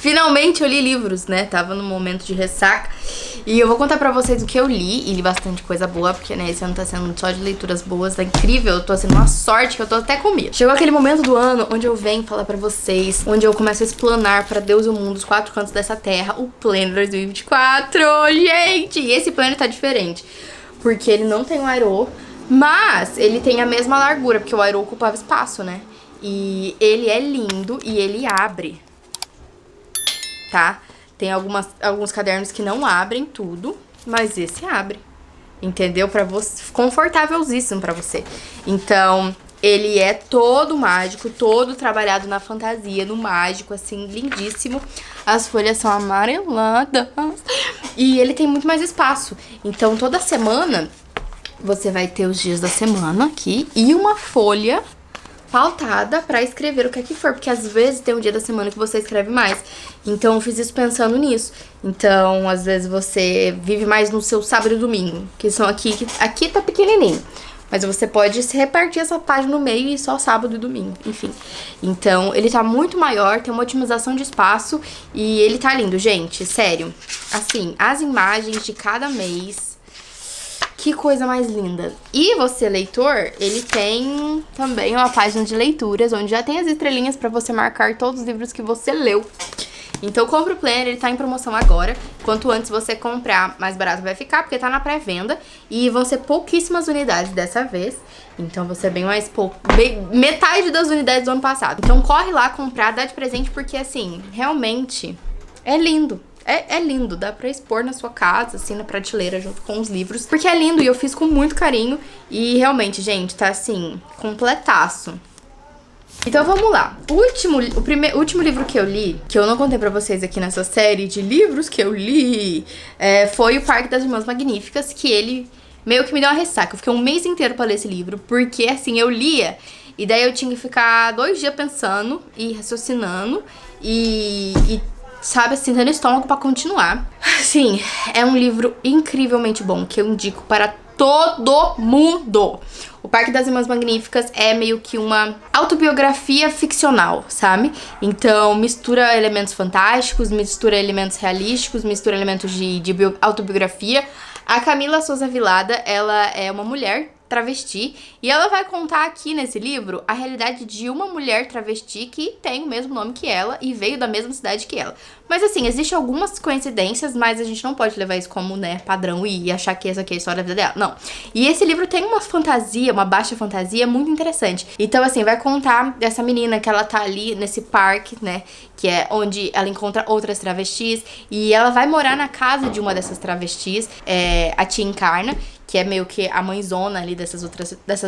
Finalmente eu li livros, né? Tava num momento de ressaca. E eu vou contar pra vocês o que eu li. E li bastante coisa boa, porque, né, esse ano tá sendo só de leituras boas. Tá incrível, eu tô sendo uma sorte que eu tô até com medo. Chegou aquele momento do ano onde eu venho falar pra vocês, onde eu começo a explanar pra Deus e o mundo, os 4 cantos dessa terra, o Planner 2024, gente! E esse Planner tá diferente, porque ele não tem o Aero, mas ele tem a mesma largura, porque o Aero ocupava espaço, né? E ele é lindo e ele abre, tá? Tem alguns cadernos que não abrem tudo, mas esse abre, entendeu? Pra você, confortávelzíssimo pra você. Então, ele é todo mágico, todo trabalhado na fantasia, no mágico, assim, lindíssimo. As folhas são amareladas e ele tem muito mais espaço. Então, toda semana você vai ter os dias da semana aqui e uma folha pautada pra escrever o que é que for, porque às vezes tem um dia da semana que você escreve mais. Então eu fiz isso pensando nisso. Então, às vezes você vive mais no seu sábado e domingo, que são aqui tá pequenininho. Mas você pode se repartir essa página no meio e só sábado e domingo, enfim. Então, ele tá muito maior, tem uma otimização de espaço e ele tá lindo, gente, sério. Assim, as imagens de cada mês, que coisa mais linda. E você, leitor, ele tem também uma página de leituras, onde já tem as estrelinhas pra você marcar todos os livros que você leu. Então, compra o Planner, ele tá em promoção agora. Quanto antes você comprar, mais barato vai ficar, porque tá na pré-venda. E vão ser pouquíssimas unidades dessa vez. Então, você bem mais pouco, metade das unidades do ano passado. Então, corre lá comprar, dá de presente, porque, assim, realmente é lindo. É lindo, dá pra expor na sua casa, assim, na prateleira, junto com os livros. Porque é lindo e eu fiz com muito carinho. E realmente, gente, tá assim, completaço. Então vamos lá. O último livro que eu li, que eu não contei pra vocês aqui nessa série de livros que eu li, foi O Parque das Irmãs Magníficas, que ele meio que me deu uma ressaca. Eu fiquei um mês inteiro pra ler esse livro, porque assim, eu lia e daí eu tinha que ficar 2 dias pensando e raciocinando e sabe, assim, tendo estômago pra continuar. Sim, é um livro incrivelmente bom, que eu indico para todo mundo. O Parque das Irmãs Magníficas é meio que uma autobiografia ficcional, sabe? Então, mistura elementos fantásticos, mistura elementos realísticos, mistura elementos de autobiografia. A Camila Souza Vilada, ela é uma mulher travesti, e ela vai contar aqui nesse livro a realidade de uma mulher travesti que tem o mesmo nome que ela e veio da mesma cidade que ela. Mas assim, existem algumas coincidências, mas a gente não pode levar isso como, né, padrão e achar que essa aqui é a história da vida dela. Não. E esse livro tem uma fantasia, uma baixa fantasia muito interessante. Então, assim, vai contar dessa menina que ela tá ali nesse parque, né, que é onde ela encontra outras travestis, e ela vai morar na casa de uma dessas travestis, a tia Encarna, que é meio que a mãezona ali dessas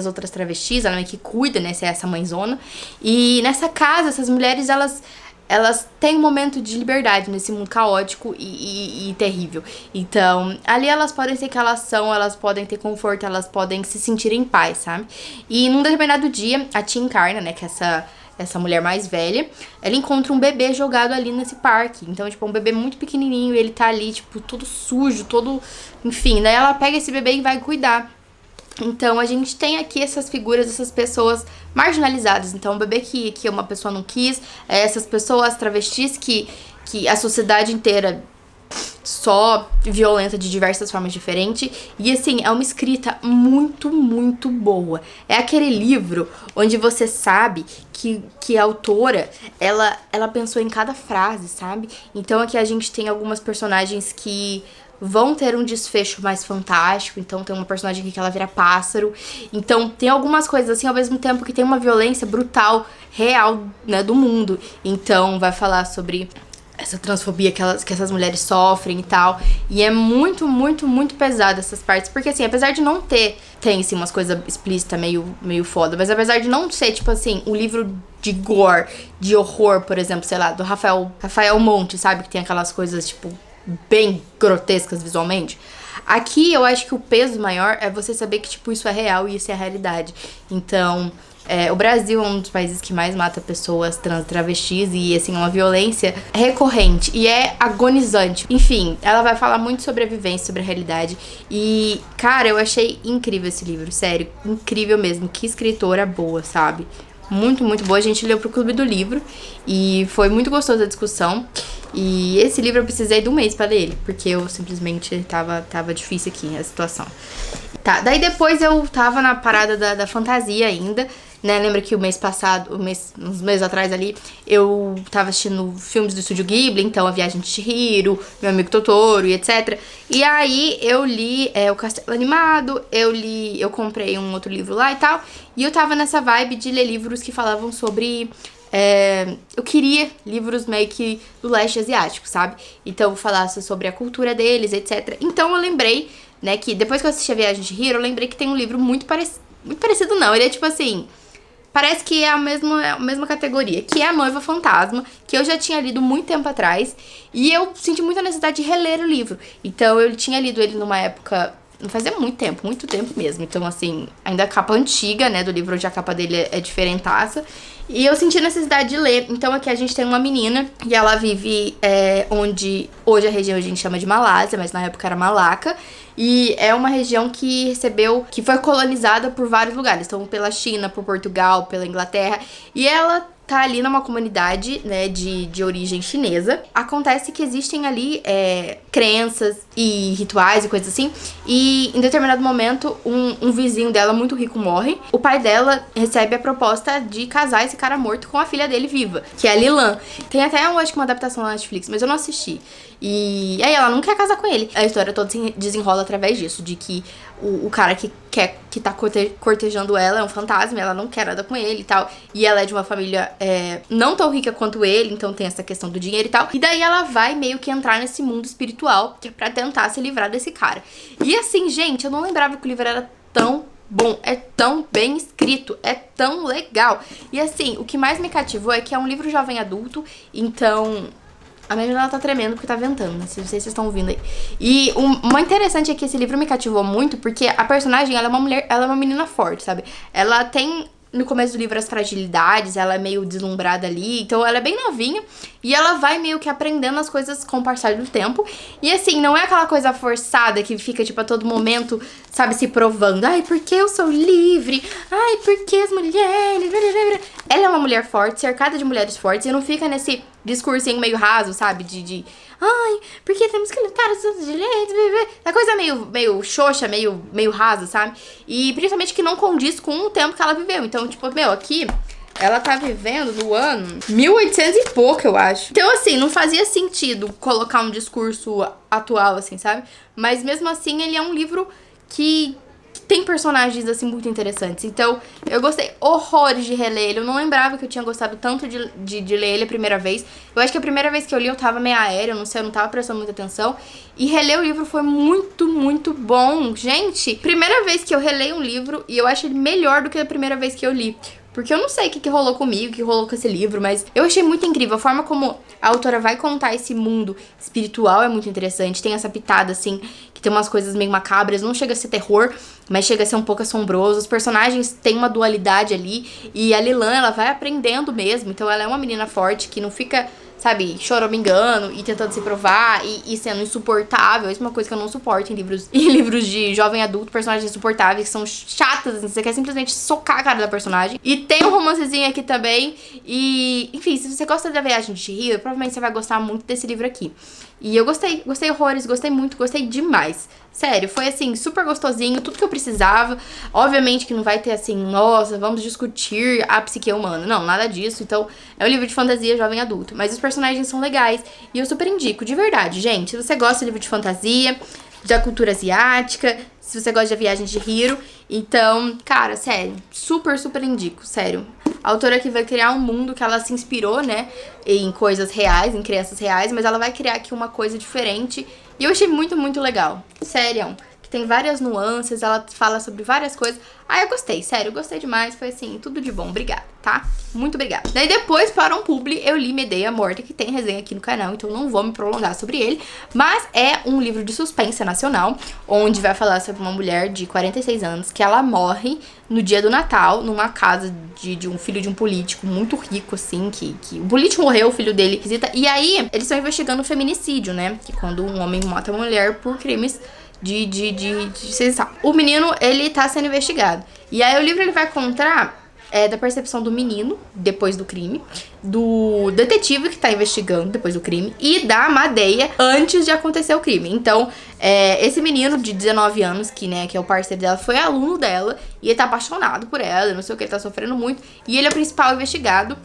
outras travestis, ela meio que cuida, né, se é essa mãezona. E nessa casa, essas mulheres, elas têm um momento de liberdade nesse mundo caótico e terrível. Então, ali elas podem ser que elas são, elas podem ter conforto, elas podem se sentir em paz, sabe? E num determinado dia, a tia Encarna, né, que é essa mulher mais velha, ela encontra um bebê jogado ali nesse parque. Então, tipo, um bebê muito pequenininho e ele tá ali, tipo, todo sujo, todo... Enfim, daí ela pega esse bebê e vai cuidar. Então, a gente tem aqui essas figuras, essas pessoas marginalizadas. Então, o bebê que uma pessoa não quis, essas pessoas travestis que a sociedade inteira só violenta de diversas formas diferentes. E assim, é uma escrita muito, muito boa. É aquele livro onde você sabe que a autora, ela pensou em cada frase, sabe? Então aqui a gente tem algumas personagens que vão ter um desfecho mais fantástico. Então tem uma personagem aqui que ela vira pássaro. Então tem algumas coisas assim, ao mesmo tempo que tem uma violência brutal, real, né, do mundo. Então vai falar sobre essa transfobia que essas mulheres sofrem e tal. E é muito, muito, muito pesado essas partes. Porque assim, apesar de não tem assim umas coisas explícitas meio foda, mas apesar de não ser, tipo assim, um livro de gore, de horror, por exemplo, sei lá, do Rafael Monte, sabe? Que tem aquelas coisas, tipo, bem grotescas visualmente. Aqui eu acho que o peso maior é você saber que, tipo, isso é real e isso é a realidade. Então, o Brasil é um dos países que mais mata pessoas trans, travestis, e assim, é uma violência recorrente e é agonizante. Enfim, ela vai falar muito sobre a vivência, sobre a realidade. E, cara, eu achei incrível esse livro, sério, incrível mesmo. Que escritora boa, sabe? Muito, muito boa. A gente leu pro Clube do Livro e foi muito gostosa a discussão. E esse livro eu precisei de um mês pra ler ele, porque eu simplesmente tava difícil aqui a situação. Tá, daí depois eu tava na parada da fantasia ainda, né? Lembra que o mês passado, uns meses atrás ali, eu tava assistindo filmes do Estúdio Ghibli, então A Viagem de Chihiro, Meu Amigo Totoro e etc. E aí eu li O Castelo Animado, eu comprei um outro livro lá e tal, e eu tava nessa vibe de ler livros que falavam sobre... eu queria livros meio que do leste asiático, sabe? Então falasse sobre a cultura deles, etc. Então eu lembrei, né, que depois que eu assisti A Viagem de Chihiro, eu lembrei que tem um livro muito parecido não, ele é tipo assim... Parece que é a mesma categoria, que é A Noiva Fantasma, que eu já tinha lido muito tempo atrás, e eu senti muita necessidade de reler o livro. Então eu tinha lido ele numa época, não fazia muito tempo mesmo. Então assim, ainda a capa antiga, né, do livro, onde a capa dele é diferentaça. E eu senti a necessidade de ler. Então aqui a gente tem uma menina, e ela vive onde hoje a região a gente chama de Malásia, mas na época era Malaca. E é uma região que foi colonizada por vários lugares. Então pela China, por Portugal, pela Inglaterra. E ela tá ali numa comunidade, né, de origem chinesa. Acontece que existem ali crenças e rituais e coisas assim. E em determinado momento, um vizinho dela muito rico morre. O pai dela recebe a proposta de casar esse cara morto com a filha dele viva, que é a Lilan. Tem até, eu acho que uma adaptação na Netflix, mas eu não assisti. E aí ela não quer casar com ele. A história toda se desenrola através disso, de que o cara que tá cortejando ela é um fantasma, ela não quer nada com ele e tal. E ela é de uma família não tão rica quanto ele, então tem essa questão do dinheiro e tal. E daí ela vai meio que entrar nesse mundo espiritual pra tentar se livrar desse cara. E assim, gente, eu não lembrava que o livro era tão bom, é tão bem escrito, é tão legal. E assim, o que mais me cativou é que é um livro jovem adulto, então... A minha janela tá tremendo porque tá ventando, né? Não sei se vocês estão ouvindo aí. E o interessante é que esse livro me cativou muito porque a personagem, ela é uma mulher, ela é uma menina forte, sabe? Ela tem, no começo do livro, as fragilidades, ela é meio deslumbrada ali, então ela é bem novinha e ela vai meio que aprendendo as coisas com o passar do tempo. E assim, não é aquela coisa forçada que fica, tipo, a todo momento, sabe, se provando. Ai, porque eu sou livre? Ai, porque as mulheres... Ela é uma mulher forte, cercada de mulheres fortes, e não fica nesse discursinho meio raso, sabe? Ai, porque temos que lutar os seus direitos, a coisa meio xoxa, meio rasa, sabe? E principalmente que não condiz com o tempo que ela viveu. Então, tipo, aqui... Ela tá vivendo no ano 1800 e pouco, eu acho. Então, assim, não fazia sentido colocar um discurso atual, assim, sabe? Mas, mesmo assim, ele é um livro que tem personagens, assim, muito interessantes. Então, eu gostei horrores de reler ele. Eu não lembrava que eu tinha gostado tanto de ler ele a primeira vez. Eu acho que a primeira vez que eu li, eu tava meio aérea, eu não sei, eu não tava prestando muita atenção. E reler o livro foi muito, muito bom. Gente, primeira vez que eu releio um livro, e eu acho ele melhor do que a primeira vez que eu li. Porque eu não sei o que rolou comigo, o que rolou com esse livro, mas eu achei muito incrível. A forma como a autora vai contar esse mundo espiritual é muito interessante. Tem essa pitada, assim, que tem umas coisas meio macabras. Não chega a ser terror, mas chega a ser um pouco assombroso. Os personagens têm uma dualidade ali. E a Lilan, ela vai aprendendo mesmo. Então ela é uma menina forte que não fica... sabe, choramingando e tentando se provar e sendo insuportável. Isso é uma coisa que eu não suporto em livros de jovem adulto, personagens insuportáveis, que são chatas, assim, você quer simplesmente socar a cara da personagem. E tem um romancezinho aqui também. E, enfim, se você gosta da Viagem de Chihiro, provavelmente você vai gostar muito desse livro aqui. E eu gostei horrores, gostei muito, gostei demais. Sério, foi assim, super gostosinho, tudo que eu precisava. Obviamente que não vai ter assim, nossa, vamos discutir a psique humana. Não, nada disso. Então, é um livro de fantasia jovem adulto. Mas os personagens são legais. E eu super indico, de verdade, gente. Se você gosta de livro de fantasia, da cultura asiática, se você gosta de A Viagem de Chihiro, então, cara, sério, super, super indico, sério. A autora aqui vai criar um mundo que ela se inspirou, né, em coisas reais, em crianças reais, mas ela vai criar aqui uma coisa diferente. E eu achei muito, muito legal. Sério, que tem várias nuances, ela fala sobre várias coisas. Ah, eu gostei, sério, eu gostei demais. Foi assim, tudo de bom, obrigada, tá? Muito obrigada. Daí depois, para um publi, eu li Medeia Morta, que tem resenha aqui no canal, então não vou me prolongar sobre ele. Mas é um livro de suspense nacional, onde vai falar sobre uma mulher de 46 anos, que ela morre no dia do Natal, numa casa de um filho de um político muito rico, assim, que o político morreu, o filho dele visita. E aí, eles estão investigando o feminicídio, né? Que quando um homem mata uma mulher por crimes de o menino, ele tá sendo investigado. E aí o livro, ele vai contar da percepção do menino, depois do crime, do detetive que tá investigando depois do crime, e da Madeia antes de acontecer o crime. Então, esse menino de 19 anos, que é o parceiro dela, foi aluno dela, e ele tá apaixonado por ela, não sei o que, ele tá sofrendo muito, e ele é o principal investigado.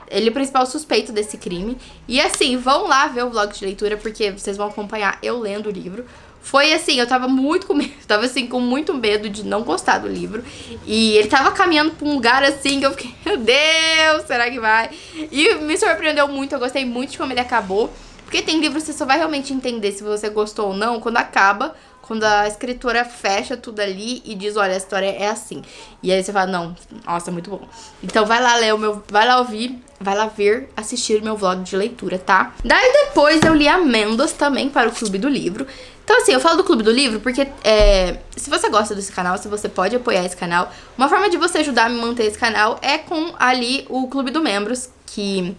Ele é o principal suspeito desse crime. E assim, vão lá ver o vlog de leitura, porque vocês vão acompanhar eu lendo o livro. Foi assim, eu tava muito com medo, tava assim, com muito medo de não gostar do livro. E ele tava caminhando pra um lugar assim, que eu fiquei, meu Deus, será que vai? E me surpreendeu muito, eu gostei muito de como ele acabou. Porque tem livros que você só vai realmente entender se você gostou ou não quando acaba. Quando a escritora fecha tudo ali e diz, olha, a história é assim. E aí você fala, não, nossa, muito bom. Então vai lá ler vai lá ouvir, vai lá ver, assistir o meu vlog de leitura, tá? Daí depois eu li Amêndoas também para o Clube do Livro. Então assim, eu falo do Clube do Livro porque se você gosta desse canal, se você pode apoiar esse canal, uma forma de você ajudar a me manter esse canal é com ali o Clube do Membros, que...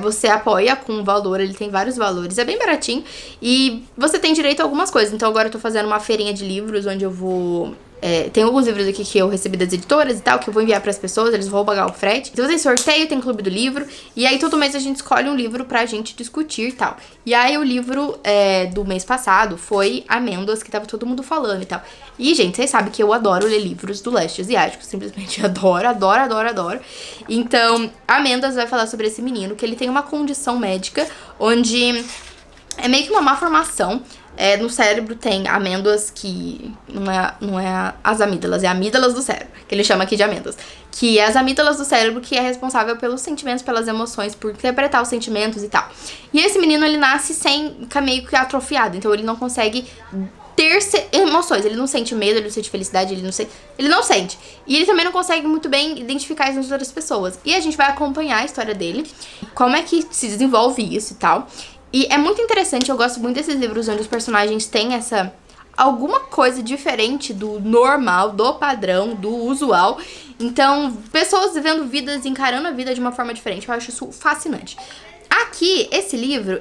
você apoia com um valor, ele tem vários valores, é bem baratinho. E você tem direito a algumas coisas. Então agora eu tô fazendo uma feirinha de livros, onde eu vou... tem alguns livros aqui que eu recebi das editoras e tal, que eu vou enviar pras pessoas, eles vão pagar o frete. Então tem sorteio, tem Clube do Livro. E aí todo mês a gente escolhe um livro pra gente discutir e tal. E aí o livro do mês passado foi Amêndoas, que tava todo mundo falando e tal. E, gente, vocês sabem que eu adoro ler livros do leste asiático. Simplesmente adoro, adoro, adoro, adoro. Então, Amêndoas vai falar sobre esse menino, que ele tem uma condição médica, onde é meio que uma má formação. No cérebro tem amêndoas que não é as amígdalas, é amígdalas do cérebro, que ele chama aqui de amêndoas. Que é as amígdalas do cérebro que é responsável pelos sentimentos, pelas emoções, por interpretar os sentimentos e tal. E esse menino, ele nasce meio que atrofiado, então ele não consegue ter emoções, ele não sente medo, ele não sente felicidade, ele não sente. E ele também não consegue muito bem identificar isso nas outras pessoas. E a gente vai acompanhar a história dele, como é que se desenvolve isso e tal. E é muito interessante, eu gosto muito desses livros onde os personagens têm alguma coisa diferente do normal, do padrão, do usual. Então, pessoas vivendo vidas, encarando a vida de uma forma diferente. Eu acho isso fascinante. Aqui, esse livro,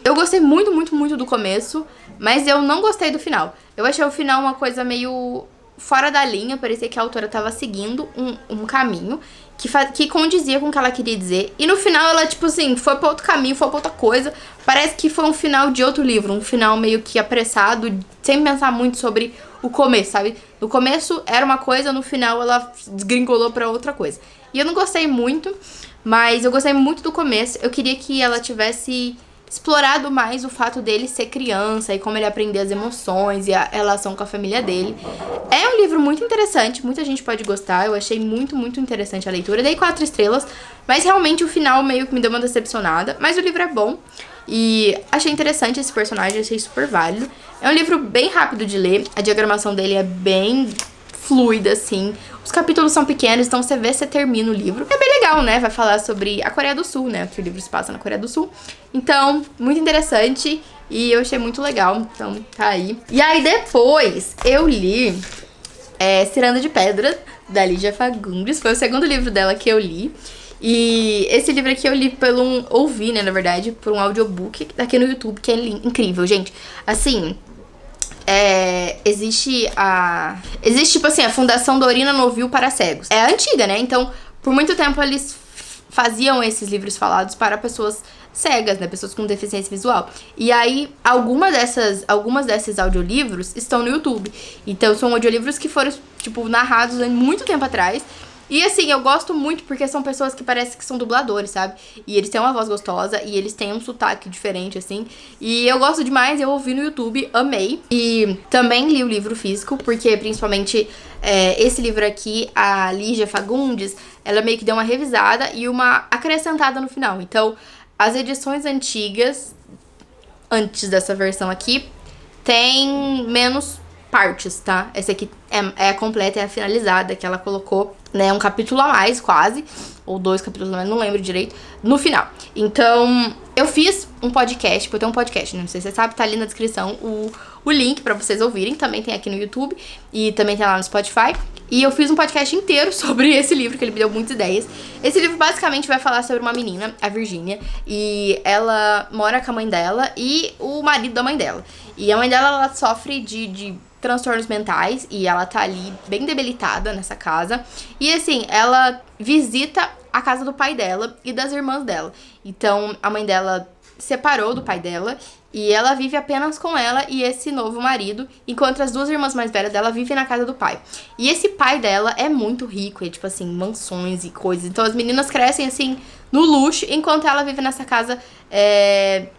eu gostei muito, muito, muito do começo, mas eu não gostei do final. Eu achei o final uma coisa meio fora da linha, parecia que a autora tava seguindo um caminho que condizia com o que ela queria dizer. E no final ela, tipo assim, foi pra outro caminho, foi pra outra coisa. Parece que foi um final de outro livro, um final meio que apressado, sem pensar muito sobre o começo, sabe? No começo era uma coisa, no final ela desgringolou pra outra coisa. E eu não gostei muito, mas eu gostei muito do começo. Eu queria que ela tivesse explorado mais o fato dele ser criança e como ele aprender as emoções e a relação com a família dele. É um livro muito interessante, muita gente pode gostar, eu achei muito, muito interessante a leitura. Dei 4 estrelas, mas realmente o final meio que me deu uma decepcionada. Mas o livro é bom e achei interessante esse personagem, achei super válido. É um livro bem rápido de ler, a diagramação dele é bem fluida, assim. Os capítulos são pequenos, então você termina o livro. É bem legal, né? Vai falar sobre a Coreia do Sul, né? Que o livro se passa na Coreia do Sul. Então, muito interessante e eu achei muito legal. Então, tá aí. E aí, depois, eu li Ciranda de Pedra, da Lígia Fagundes. Foi o segundo livro dela que eu li. E esse livro aqui eu li ouvi, né, na verdade, por um audiobook aqui no YouTube, que é incrível, gente. Assim... existe, tipo assim, a Fundação Dorina Novil para cegos. É antiga, né? Então, por muito tempo eles faziam esses livros falados para pessoas cegas, né? Pessoas com deficiência visual. E aí, algumas desses audiolivros estão no YouTube. Então, são audiolivros que foram, tipo, narrados há muito tempo atrás. E assim, eu gosto muito porque são pessoas que parecem que são dubladores, sabe? E eles têm uma voz gostosa e eles têm um sotaque diferente, assim. E eu gosto demais, eu ouvi no YouTube, amei. E também li o livro físico, porque principalmente esse livro aqui, a Lígia Fagundes, ela meio que deu uma revisada e uma acrescentada no final. Então, as edições antigas, antes dessa versão aqui, tem menos partes, tá? Essa aqui é a completa, é a finalizada, que ela colocou, né, um capítulo a mais, quase, ou 2 capítulos a mais, não lembro direito, no final. Então, eu fiz um podcast, porque eu tenho um podcast, não sei se você sabe, tá ali na descrição o link pra vocês ouvirem, também tem aqui no YouTube, e também tem lá no Spotify. E eu fiz um podcast inteiro sobre esse livro, que ele me deu muitas ideias. Esse livro basicamente vai falar sobre uma menina, a Virgínia, e ela mora com a mãe dela e o marido da mãe dela. E a mãe dela, ela sofre de transtornos mentais e ela tá ali bem debilitada nessa casa. E assim, ela visita a casa do pai dela e das irmãs dela. Então, a mãe dela separou do pai dela e ela vive apenas com ela e esse novo marido, enquanto as duas irmãs mais velhas dela vivem na casa do pai. E esse pai dela é muito rico, é tipo assim, mansões e coisas. Então as meninas crescem assim no luxo, enquanto ela vive nessa casa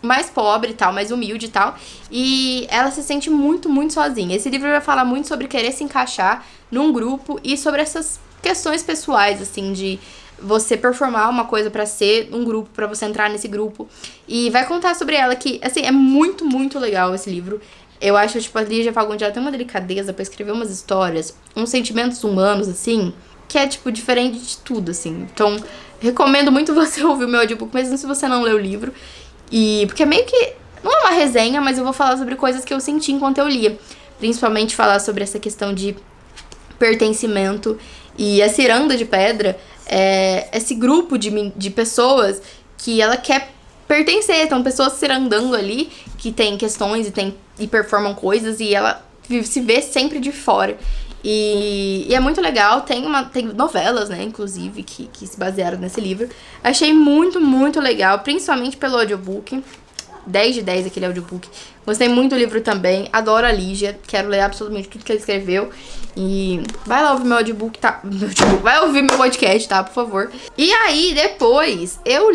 mais pobre e tal, mais humilde e tal. E ela se sente muito, muito sozinha. Esse livro vai falar muito sobre querer se encaixar num grupo e sobre essas questões pessoais, assim, de você performar uma coisa pra ser um grupo, pra você entrar nesse grupo. E vai contar sobre ela que, assim, é muito, muito legal esse livro. Eu acho, tipo, a Lígia Fagundes, ela tem uma delicadeza pra escrever umas histórias, uns sentimentos humanos, assim, que é, tipo, diferente de tudo, assim. Então, recomendo muito você ouvir o meu audiobook, mesmo se você não lê o livro. Porque é meio que, não é uma resenha, mas eu vou falar sobre coisas que eu senti enquanto eu lia. Principalmente falar sobre essa questão de pertencimento. E a Ciranda de Pedra é esse grupo de pessoas que ela quer pertencer. Então, pessoas cirandando ali, que tem questões e performam coisas, e ela se vê sempre de fora. E é muito legal, tem novelas, né, inclusive, que se basearam nesse livro. Achei muito, muito legal, principalmente pelo audiobook. 10 de 10 aquele audiobook. Gostei muito do livro também, adoro a Lígia, quero ler absolutamente tudo que ela escreveu. E vai lá ouvir meu audiobook, tá? Vai ouvir meu podcast, tá? Por favor. E aí, depois eu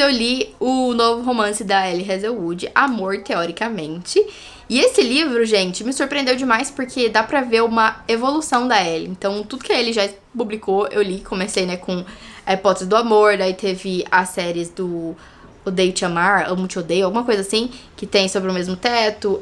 li o novo romance da Ellie Hazelwood, Amor Teoricamente. E esse livro, gente, me surpreendeu demais porque dá pra ver uma evolução da Ellie. Então, tudo que a Ellie já publicou, eu li. Comecei, né, com a Hipótese do Amor, daí teve as séries do Odeio Te Amar, Amo Te Odeio, alguma coisa assim, que tem Sobre o Mesmo Teto,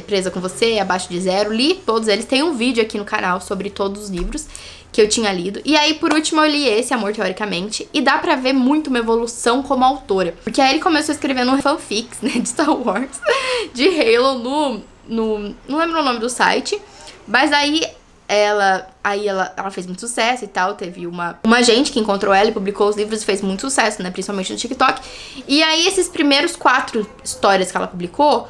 Presa com Você, Abaixo de Zero. Li todos eles, tem um vídeo aqui no canal sobre todos os livros que eu tinha lido. E aí, por último, eu li esse, Amor Teoricamente, e dá pra ver muito uma evolução como autora. Porque aí ele começou escrevendo fanfics, né, de Star Wars, de Halo, não lembro o nome do site, mas aí ela fez muito sucesso e tal. Teve uma gente que encontrou ela e publicou os livros e fez muito sucesso, né? Principalmente no TikTok. E aí, esses primeiros 4 histórias que ela publicou.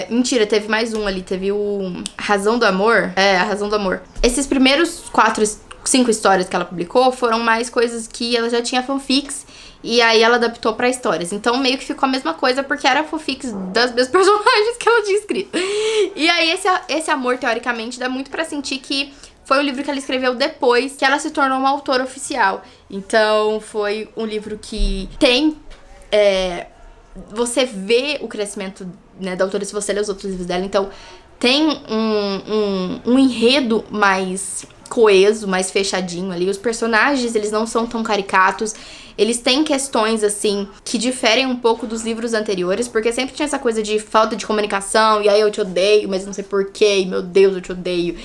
Mentira, teve mais um ali. Teve o Razão do Amor. A Razão do Amor. Esses primeiros 5 histórias que ela publicou foram mais coisas que ela já tinha fanfics. E aí ela adaptou pra histórias. Então meio que ficou a mesma coisa, porque era fanfics das mesmas personagens que ela tinha escrito. E aí esse Amor Teoricamente dá muito pra sentir que foi um livro que ela escreveu depois que ela se tornou uma autora oficial. Então foi um livro que tem... você vê o crescimento, né, da autora se você ler os outros livros dela. Então tem um enredo mais coeso, mais fechadinho ali. Os personagens, eles não são tão caricatos. Eles têm questões, assim, que diferem um pouco dos livros anteriores, porque sempre tinha essa coisa de falta de comunicação, e aí eu te odeio, mas não sei porquê, e meu Deus, eu te odeio.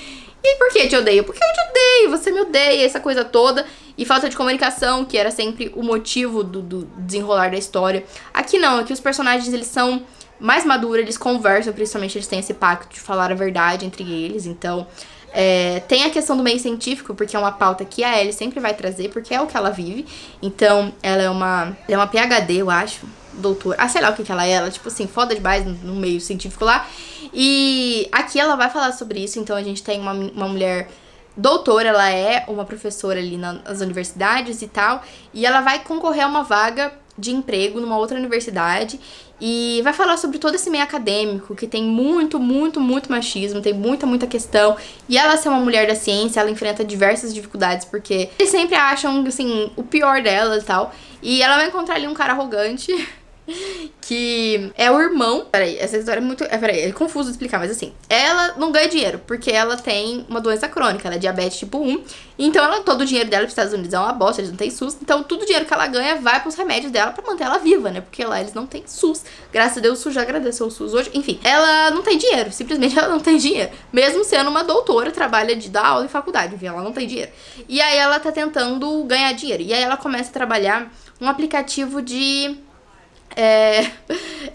E por que te odeio? Porque eu te odeio, você me odeia, essa coisa toda. E falta de comunicação, que era sempre o motivo do desenrolar da história. Aqui não, aqui os personagens, eles são mais maduros, eles conversam, principalmente eles têm esse pacto de falar a verdade entre eles, então... tem a questão do meio científico, porque é uma pauta que a Ellie sempre vai trazer, porque é o que ela vive. Então, ela é uma PhD, eu acho, doutora. Sei lá o que ela é. Ela, tipo assim, foda demais no meio científico lá. E aqui ela vai falar sobre isso. Então, a gente tem uma mulher doutora, ela é uma professora ali nas universidades e tal. E ela vai concorrer a uma vaga de emprego numa outra universidade. E vai falar sobre todo esse meio acadêmico, que tem muito, muito, muito machismo, tem muita, muita questão. E ela ser uma mulher da ciência, ela enfrenta diversas dificuldades, porque eles sempre acham, assim, o pior dela e tal. E ela vai encontrar ali um cara arrogante, que é o irmão... Peraí, essa história é muito... é confuso de explicar, mas assim... Ela não ganha dinheiro, porque ela tem uma doença crônica, ela é diabetes tipo 1. Então, todo o dinheiro dela pros Estados Unidos é uma bosta, eles não têm SUS. Então, todo o dinheiro que ela ganha vai pros remédios dela pra manter ela viva, né? Porque lá eles não têm SUS. Graças a Deus, o SUS já agradeceu o SUS hoje. Enfim, ela não tem dinheiro, simplesmente ela não tem dinheiro. Mesmo sendo uma doutora, trabalha de dar aula em faculdade, enfim, ela não tem dinheiro. E aí, ela tá tentando ganhar dinheiro. E aí, ela começa a trabalhar um aplicativo de...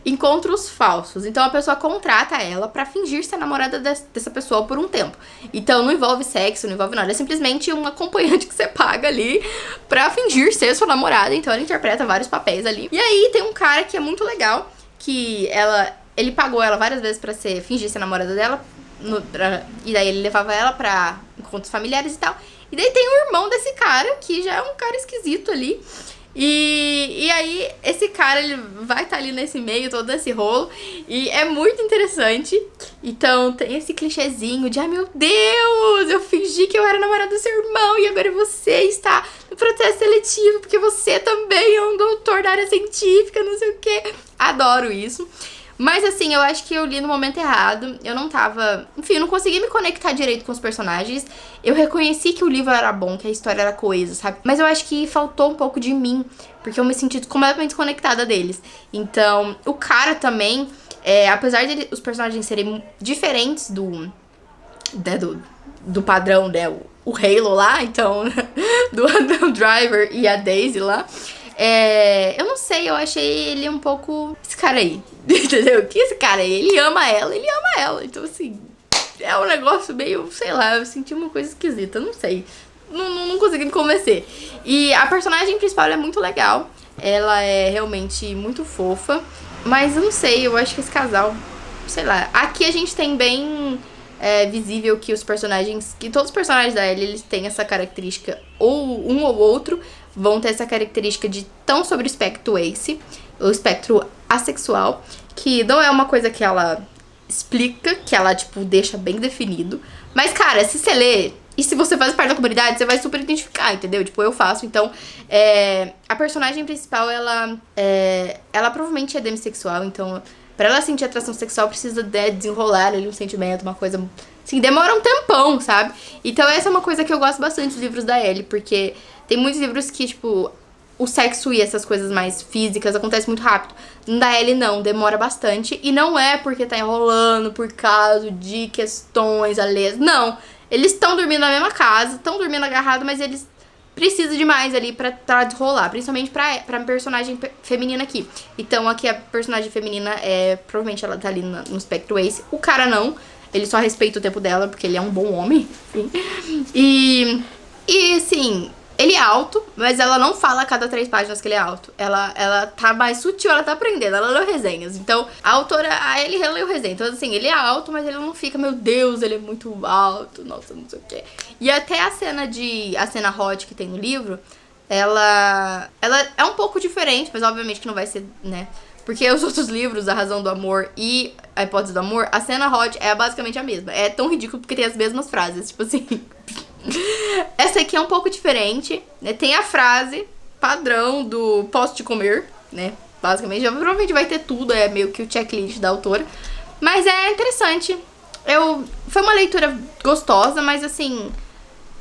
encontros falsos. Então a pessoa contrata ela pra fingir ser namorada dessa pessoa por um tempo. Então não envolve sexo, não envolve nada. É simplesmente um acompanhante que você paga ali pra fingir ser sua namorada. Então ela interpreta vários papéis ali. E aí tem um cara que é muito legal, que ele pagou ela várias vezes pra fingir ser namorada dela, E daí ele levava ela pra encontros familiares e tal. E daí tem o irmão desse cara, que já é um cara esquisito ali. E aí, esse cara, ele vai estar ali nesse meio, todo esse rolo. E é muito interessante. Então, tem esse clichêzinho de, ai meu Deus, eu fingi que eu era namorada do seu irmão e agora você está no processo seletivo, porque você também é um doutor da área científica, não sei o quê. Adoro isso. Mas assim, eu acho que eu li no momento errado. Eu não tava... Enfim, eu não consegui me conectar direito com os personagens. Eu reconheci que o livro era bom, que a história era coesa, sabe? Mas eu acho que faltou um pouco de mim, porque eu me senti completamente desconectada deles. Então, o cara também, apesar de os personagens serem diferentes do padrão, né? O Halo lá, então, do Driver e a Daisy lá. Eu não sei, eu achei ele um pouco... Esse cara aí, entendeu? Que esse cara aí, ele ama ela. Então, assim, é um negócio meio, sei lá, eu senti uma coisa esquisita, não sei. Não consegui me convencer. E a personagem principal é muito legal. Ela é realmente muito fofa. Mas eu não sei, eu acho que esse casal... Sei lá, aqui a gente tem bem... visível que todos os personagens da Ellie, eles têm essa característica, ou um ou outro vão ter essa característica de tão sobre o espectro ACE, o espectro assexual, que não é uma coisa que ela explica, que ela, tipo, deixa bem definido. Mas, cara, se você lê, e se você faz parte da comunidade, você vai super identificar, entendeu? Tipo, eu faço. Então, a personagem principal, ela provavelmente é demissexual, então... Pra ela sentir atração sexual, precisa desenrolar ali um sentimento, uma coisa... Assim, demora um tempão, sabe? Então essa é uma coisa que eu gosto bastante dos livros da Ellie, porque tem muitos livros que, tipo, o sexo e essas coisas mais físicas acontecem muito rápido. No da Ellie, não, demora bastante. E não é porque tá enrolando por causa de questões alheias. Não, eles estão dormindo na mesma casa, estão dormindo agarrados, mas eles... Precisa de mais ali pra desrolar, principalmente pra personagem feminina aqui. Então aqui a personagem feminina provavelmente ela tá ali no espectro ACE. O cara não, ele só respeita o tempo dela, porque ele é um bom homem, enfim. E assim, ele é alto, mas ela não fala a cada 3 páginas que ele é alto. Ela tá mais sutil, ela tá aprendendo, ela leu resenhas. Então, a autora, ele leu resenha. Então, assim, ele é alto, mas ele não fica, meu Deus, ele é muito alto, nossa, não sei o quê. E até a cena hot que tem no livro, ela é um pouco diferente, mas obviamente que não vai ser, né? Porque os outros livros, A Razão do Amor e A Hipótese do Amor, a cena hot é basicamente a mesma. É tão ridículo porque tem as mesmas frases, tipo assim... Essa aqui é um pouco diferente, né? Tem a frase padrão do posso te comer, né? Basicamente, provavelmente vai ter tudo, é meio que o checklist da autora. Mas é interessante. Foi uma leitura gostosa, mas assim...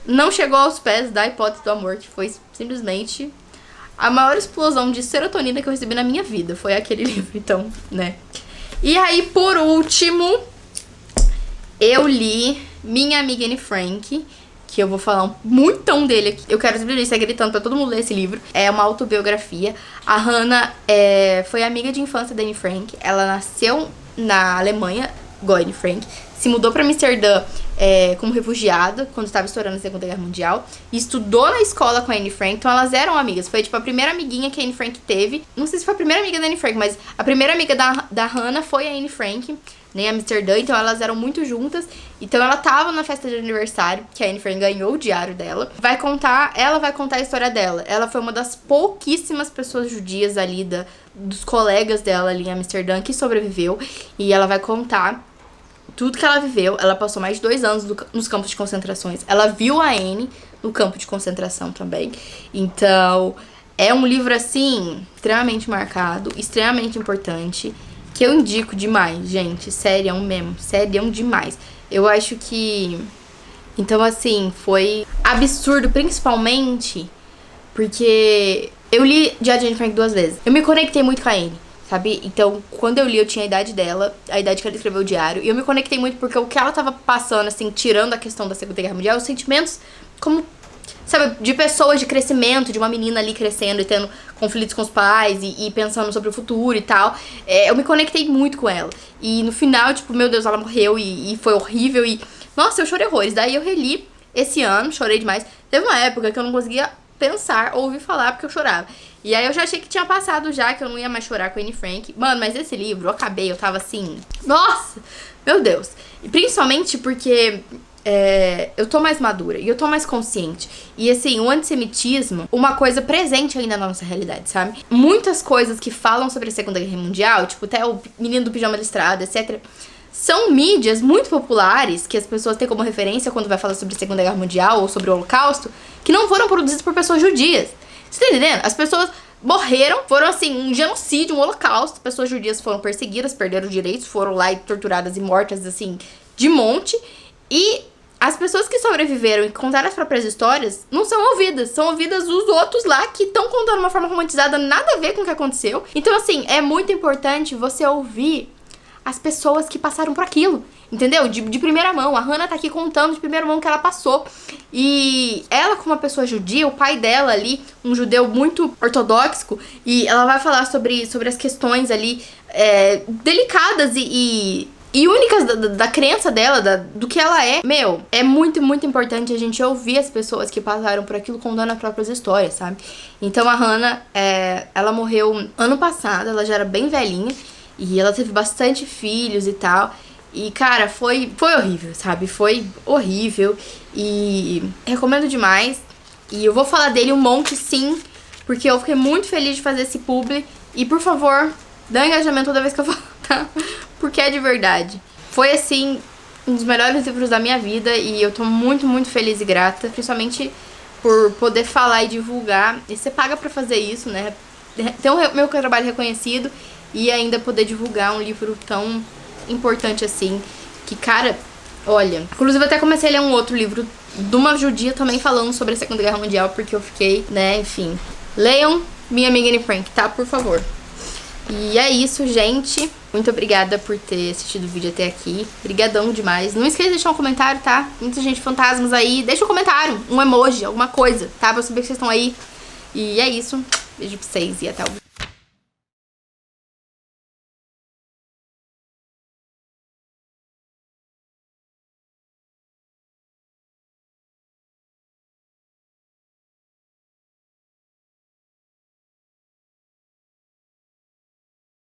Não chegou aos pés da Hipótese do Amor, que foi simplesmente a maior explosão de serotonina que eu recebi na minha vida. Foi aquele livro, então, né? E aí, por último, eu li Minha Amiga Anne Frank, que eu vou falar um montão dele aqui. Eu quero simplesmente sair gritando pra todo mundo ler esse livro. É uma autobiografia. A Hannah foi amiga de infância da Anne Frank. Ela nasceu na Alemanha, igual a Anne Frank. Se mudou pra Amsterdã como refugiada, quando estava estourando a Segunda Guerra Mundial. E estudou na escola com a Anne Frank. Então elas eram amigas. Foi tipo a primeira amiguinha que a Anne Frank teve. Não sei se foi a primeira amiga da Anne Frank, mas a primeira amiga da Hannah foi a Anne Frank, em Amsterdã. Então elas eram muito juntas. Então ela tava na festa de aniversário, que a Anne Frank ganhou o diário dela. Ela vai contar a história dela. Ela foi uma das pouquíssimas pessoas judias ali, dos colegas dela ali em Amsterdã, que sobreviveu. E ela vai contar tudo que ela viveu. Ela passou mais de 2 anos nos campos de concentrações. Ela viu a Anne no campo de concentração também. Então, é um livro, assim, extremamente marcado, extremamente importante, que eu indico demais, gente. Serião mesmo, serião demais. Eu acho que... Então, assim, foi absurdo, principalmente porque eu li Diário de Anne Frank 2 vezes. Eu me conectei muito com a Anne, sabe? Então, quando eu li, eu tinha a idade dela, a idade que ela escreveu o diário. E eu me conectei muito porque o que ela tava passando, assim, tirando a questão da Segunda Guerra Mundial, os sentimentos como, sabe, de pessoas de crescimento, de uma menina ali crescendo e tendo conflitos com os pais e pensando sobre o futuro e tal. Eu me conectei muito com ela. E no final, tipo, meu Deus, ela morreu e foi horrível e... Nossa, eu chorei horrores. Daí eu reli esse ano, chorei demais. Teve uma época que eu não conseguia pensar, ouvir falar, porque eu chorava. E aí eu já achei que tinha passado já, que eu não ia mais chorar com a Anne Frank. Mano, mas esse livro, eu acabei, eu tava assim... Nossa! Meu Deus! E principalmente porque... eu tô mais madura e eu tô mais consciente. E assim, o antissemitismo, uma coisa presente ainda na nossa realidade, sabe? Muitas coisas que falam sobre a Segunda Guerra Mundial, tipo até o menino do pijama listrado, etc., são mídias muito populares que as pessoas têm como referência quando vai falar sobre a Segunda Guerra Mundial ou sobre o Holocausto, que não foram produzidas por pessoas judias. Você tá entendendo? As pessoas morreram, foram assim, um genocídio, um holocausto. Pessoas judias foram perseguidas, perderam direitos, foram lá e torturadas e mortas, assim, de monte. E as pessoas que sobreviveram e contaram as próprias histórias não são ouvidas. São ouvidas os outros lá que estão contando de uma forma romantizada, nada a ver com o que aconteceu. Então, assim, é muito importante você ouvir as pessoas que passaram por aquilo, entendeu? De primeira mão. A Hannah tá aqui contando de primeira mão o que ela passou. E ela, como uma pessoa judia, o pai dela ali, um judeu muito ortodoxo, e ela vai falar sobre as questões ali delicadas e únicas da crença dela, do que ela é. Meu, é muito, muito importante a gente ouvir as pessoas que passaram por aquilo contando as próprias histórias, sabe? Então a Hannah, ela morreu ano passado, ela já era bem velhinha, e ela teve bastante filhos e tal. E, cara, foi horrível, sabe? Foi horrível. E recomendo demais. E eu vou falar dele um monte, sim, porque eu fiquei muito feliz de fazer esse publi. E, por favor, dá engajamento toda vez que eu falar, tá? Porque é de verdade. Foi, assim, um dos melhores livros da minha vida. E eu tô muito, muito feliz e grata. Principalmente por poder falar e divulgar. E você paga pra fazer isso, né? Ter o meu trabalho reconhecido. E ainda poder divulgar um livro tão importante assim. Que, cara, olha... Inclusive, eu até comecei a ler um outro livro de uma judia também falando sobre a Segunda Guerra Mundial, porque eu fiquei, né, enfim. Leiam Minha Amiga Anne Frank, tá? Por favor. E é isso, gente. Muito obrigada por ter assistido o vídeo até aqui. Obrigadão demais. Não esqueça de deixar um comentário, tá? Muita gente fantasmas aí. Deixa um comentário, um emoji, alguma coisa, tá? Pra eu saber que vocês estão aí. E é isso. Beijo pra vocês e até o